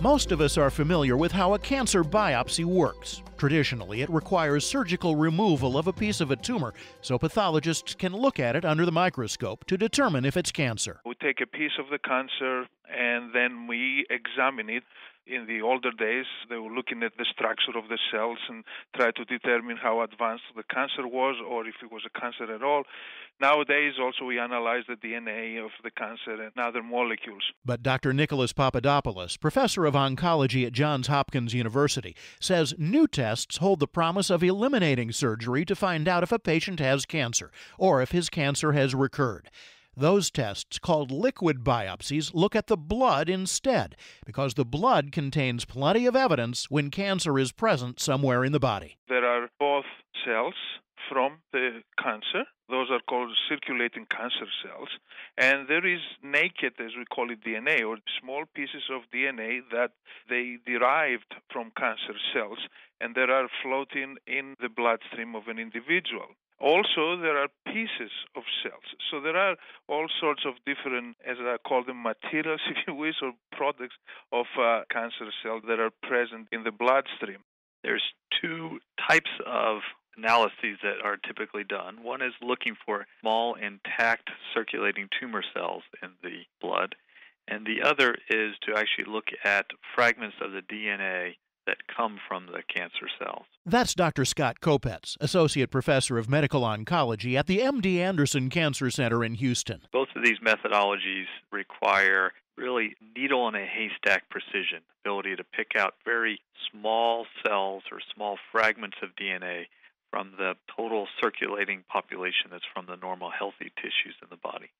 Most of us are familiar with how a cancer biopsy works. Traditionally, it requires surgical removal of a piece of a tumor so pathologists can look at it under the microscope to determine if it's cancer. We take a piece of the cancer and then we examine it. In the older days, they were looking at the structure of the cells and try to determine how advanced the cancer was or if it was a cancer at all. Nowadays, also, we analyze the DNA of the cancer and other molecules. But Dr. Nicholas Papadopoulos, professor of oncology at Johns Hopkins University, says new tests hold the promise of eliminating surgery to find out if a patient has cancer or if his cancer has recurred. Those tests, called liquid biopsies, look at the blood instead, because the blood contains plenty of evidence when cancer is present somewhere in the body. There are both cells from the cancer. Those are called circulating cancer cells. And there is naked, as we call it, DNA, or small pieces of DNA that they derived from cancer cells, and they are floating in the bloodstream of an individual. Also, there are pieces of cells. So there are all sorts of different, as I call them, materials, if you wish, or products of cancer cells that are present in the bloodstream. There's two types of analyses that are typically done. One is looking for small, intact, circulating tumor cells in the blood, and the other is to actually look at fragments of the DNA that come from the cancer cells. That's Dr. Scott Kopetz, Associate Professor of Medical Oncology at the MD Anderson Cancer Center in Houston. Both of these methodologies require really needle-in-a-haystack precision, ability to pick out very small cells or small fragments of DNA from the total circulating population that's from the normal healthy tissues in the body.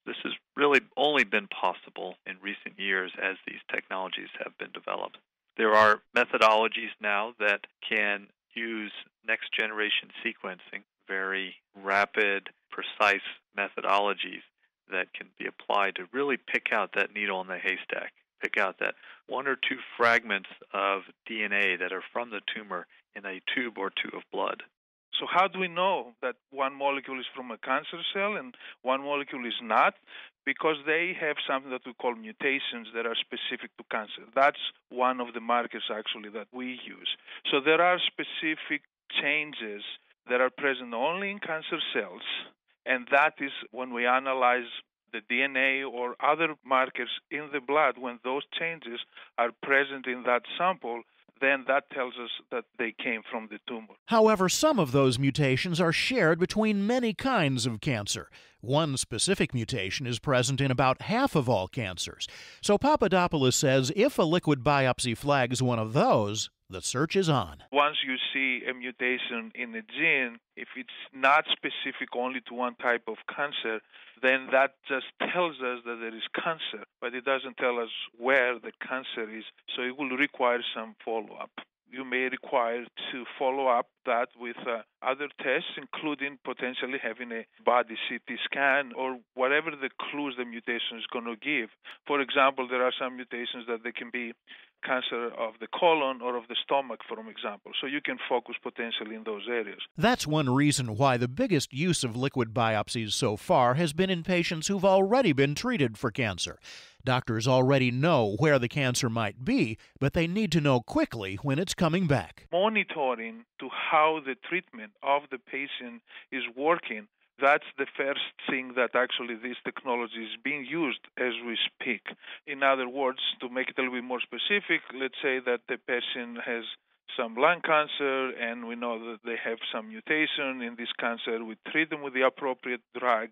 This has really only been possible in recent years as these technologies have been developed. There are methodologies now that can use next-generation sequencing, very rapid, precise methodologies that can be applied to really pick out that needle in the haystack, pick out that one or two fragments of DNA that are from the tumor in a tube or two of blood. So how do we know that one molecule is from a cancer cell and one molecule is not? Because they have something that we call mutations that are specific to cancer. That's one of the markers, actually, that we use. So there are specific changes that are present only in cancer cells, and that is when we analyze the DNA or other markers in the blood, when those changes are present in that sample, then that tells us that they came from the tumor. However, some of those mutations are shared between many kinds of cancer. One specific mutation is present in about half of all cancers. So Papadopoulos says if a liquid biopsy flags one of those, the search is on. Once you see a mutation in a gene, if it's not specific only to one type of cancer, then that just tells us that there is cancer, but it doesn't tell us where the cancer is, so it will require some follow-up. You may require to follow up that with other tests, including potentially having a body CT scan or whatever the clues the mutation is going to give. For example, there are some mutations that they can be cancer of the colon or of the stomach, for example. So you can focus potentially in those areas. That's one reason why the biggest use of liquid biopsies so far has been in patients who've already been treated for cancer. Doctors already know where the cancer might be, but they need to know quickly when it's coming back. Monitoring to how the treatment of the patient is working, that's the first thing that actually this technology is being used as we speak. In other words, to make it a little bit more specific, let's say that the patient has some lung cancer and we know that they have some mutation in this cancer. We treat them with the appropriate drug,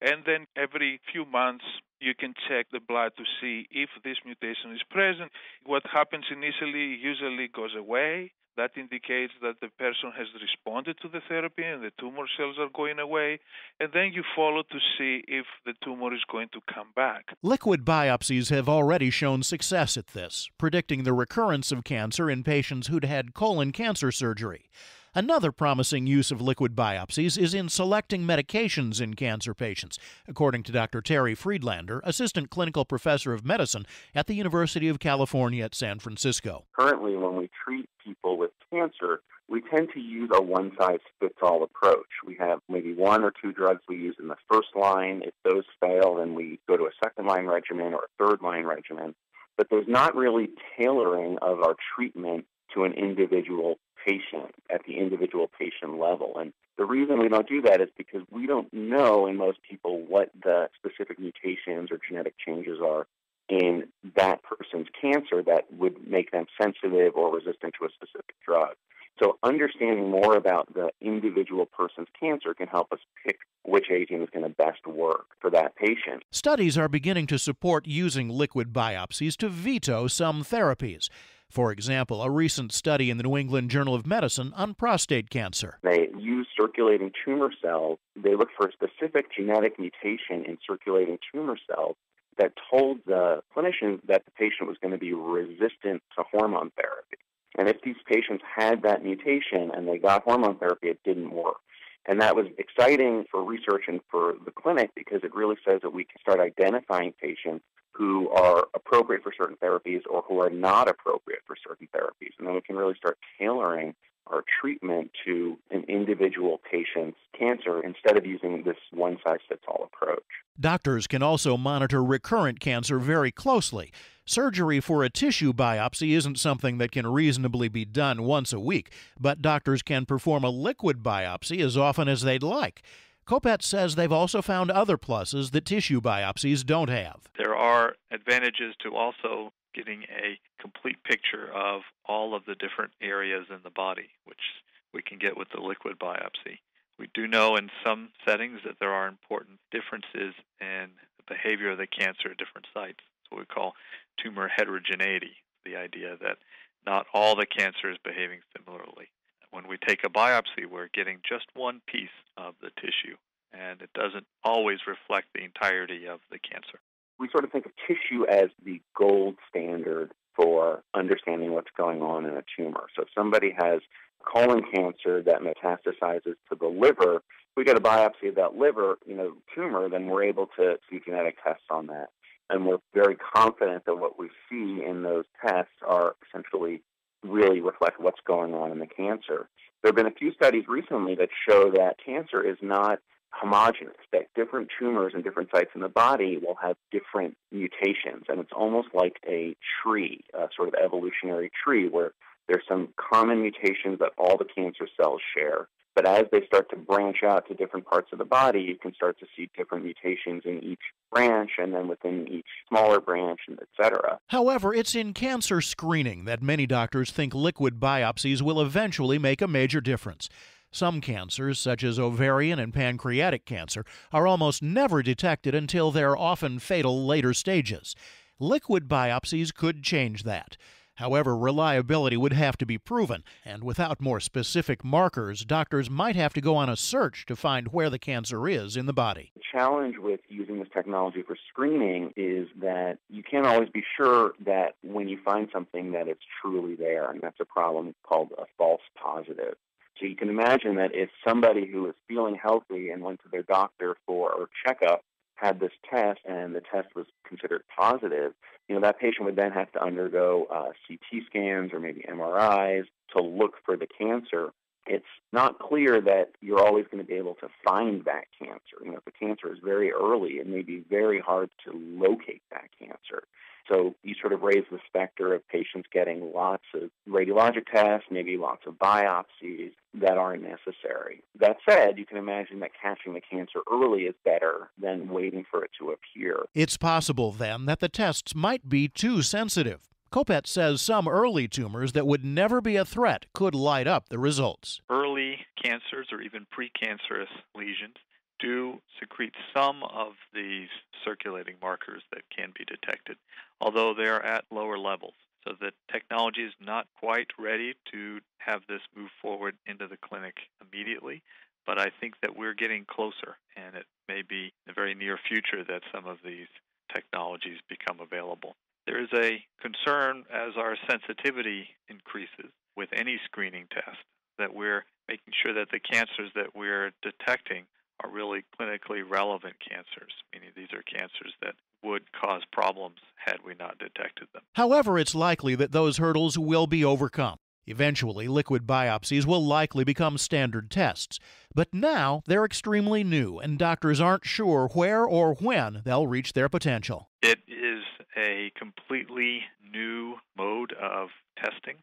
and then every few months you can check the blood to see if this mutation is present. What happens initially usually goes away. That indicates that the person has responded to the therapy and the tumor cells are going away. And then you follow to see if the tumor is going to come back. Liquid biopsies have already shown success at this, predicting the recurrence of cancer in patients who'd had colon cancer surgery. Another promising use of liquid biopsies is in selecting medications in cancer patients, according to Dr. Terry Friedlander, Assistant Clinical Professor of Medicine at the University of California at San Francisco. Currently, when we treat people with cancer, we tend to use a one-size-fits-all approach. We have maybe one or two drugs we use in the first line. If those fail, then we go to a second-line regimen or a third-line regimen. but there's not really tailoring of our treatment to an individual patient at the individual patient level. And the reason we don't do that is because we don't know in most people what the specific mutations or genetic changes are in that person's cancer that would make them sensitive or resistant to a specific drug. So understanding more about the individual person's cancer can help us pick which agent is going to best work for that patient. Studies are beginning to support using liquid biopsies to veto some therapies. For example, a recent study in the New England Journal of Medicine on prostate cancer. They use circulating tumor cells. They look for a specific genetic mutation in circulating tumor cells that told the clinicians that the patient was going to be resistant to hormone therapy. And if these patients had that mutation and they got hormone therapy, it didn't work. And that was exciting for research and for the clinic because it really says that we can start identifying patients who are appropriate for certain therapies or who are not appropriate for certain therapies. And then we can really start tailoring our treatment to an individual patient's cancer instead of using this one-size-fits-all approach. Doctors can also monitor recurrent cancer very closely. Surgery for a tissue biopsy isn't something that can reasonably be done once a week, but doctors can perform a liquid biopsy as often as they'd like. Kopet says they've also found other pluses that tissue biopsies don't have. There are advantages to also getting a complete picture of all of the different areas in the body, which we can get with the liquid biopsy. We do know in some settings that there are important differences in the behavior of the cancer at different sites. It's what we call tumor heterogeneity, the idea that not all the cancer is behaving similarly. When we take a biopsy, we're getting just one piece of the tissue, and it doesn't always reflect the entirety of the cancer. We sort of think of tissue as the gold standard for understanding what's going on in a tumor. So if somebody has colon cancer that metastasizes to the liver, if we get a biopsy of that liver, tumor, then we're able to do genetic tests on that. And we're very confident that what we see in those tests are essentially really reflect what's going on in the cancer. There have been a few studies recently that show that cancer is not homogeneous, that different tumors in different sites in the body will have different mutations. And it's almost like a tree, a sort of evolutionary tree, where there's some common mutations that all the cancer cells share. But as they start to branch out to different parts of the body, you can start to see different mutations in each branch and then within each smaller branch, et cetera. However, it's in cancer screening that many doctors think liquid biopsies will eventually make a major difference. Some cancers, such as ovarian and pancreatic cancer, are almost never detected until their often fatal later stages. Liquid biopsies could change that. However, reliability would have to be proven, and without more specific markers, doctors might have to go on a search to find where the cancer is in the body. The challenge with using this technology for screening is that you can't always be sure that when you find something that it's truly there, and that's a problem called a false positive. So you can imagine that if somebody who is feeling healthy and went to their doctor for a checkup had this test and the test was considered positive, that patient would then have to undergo CT scans or maybe MRIs to look for the cancer. It's not clear that you're always going to be able to find that cancer. If the cancer is very early, it may be very hard to locate that cancer. So you sort of raise the specter of patients getting lots of radiologic tests, maybe lots of biopsies that aren't necessary. That said, you can imagine that catching the cancer early is better than waiting for it to appear. It's possible, then, that the tests might be too sensitive. Kopet says some early tumors that would never be a threat could light up the results. Early cancers or even precancerous lesions do secrete some of these circulating markers that can be detected, although they are at lower levels. So the technology is not quite ready to have this move forward into the clinic immediately, but I think that we're getting closer, and it may be in the very near future that some of these technologies become available. There is a concern as our sensitivity increases with any screening test that we're making sure that the cancers that we're detecting are really clinically relevant cancers, meaning these are cancers that would cause problems had we not detected them. However, it's likely that those hurdles will be overcome. Eventually, liquid biopsies will likely become standard tests. But now they're extremely new, and doctors aren't sure where or when they'll reach their potential. It is a a completely new mode of testing.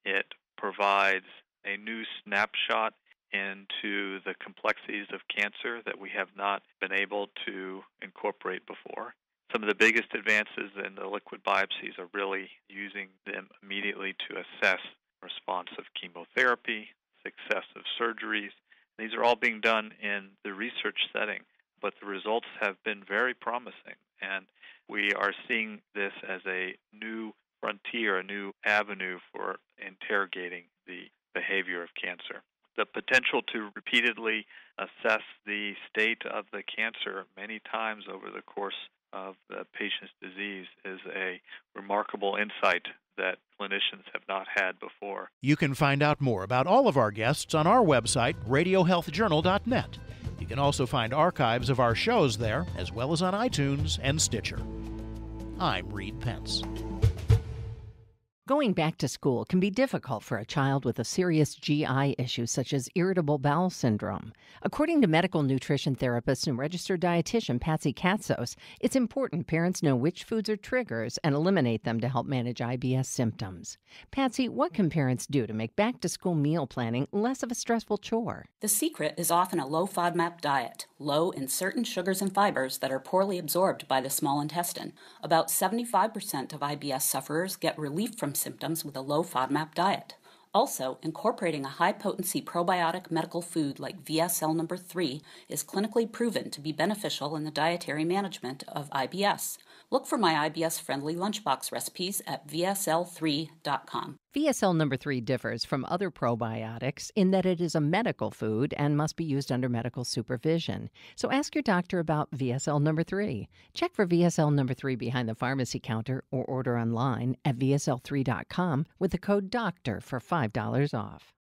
It provides a new snapshot into the complexities of cancer that we have not been able to incorporate before. Some of the biggest advances in the liquid biopsies are really using them immediately to assess response of chemotherapy, success of surgeries. These are all being done in the research setting, but the results have been very promising, and we are seeing this as a new frontier, a new avenue for interrogating the behavior of cancer. The potential to repeatedly assess the state of the cancer many times over the course of the patient's disease is a remarkable insight that clinicians have not had before. You can find out more about all of our guests on our website, radiohealthjournal.net. You can also find archives of our shows there, as well as on iTunes and Stitcher. I'm Reed Pence. Going back to school can be difficult for a child with a serious GI issue such as irritable bowel syndrome. According to medical nutrition therapist and registered dietitian Patsy Katsos, it's important parents know which foods are triggers and eliminate them to help manage IBS symptoms. Patsy, what can parents do to make back-to-school meal planning less of a stressful chore? The secret is often a low FODMAP diet, low in certain sugars and fibers that are poorly absorbed by the small intestine. About 75% of IBS sufferers get relief from symptoms with a low FODMAP diet. Also, incorporating a high-potency probiotic medical food like VSL number 3 is clinically proven to be beneficial in the dietary management of IBS. Look for my IBS-friendly lunchbox recipes at vsl3.com. VSL number 3 differs from other probiotics in that it is a medical food and must be used under medical supervision. So ask your doctor about VSL number 3. Check for VSL number 3 behind the pharmacy counter or order online at vsl3.com with the code DOCTOR for $5 off.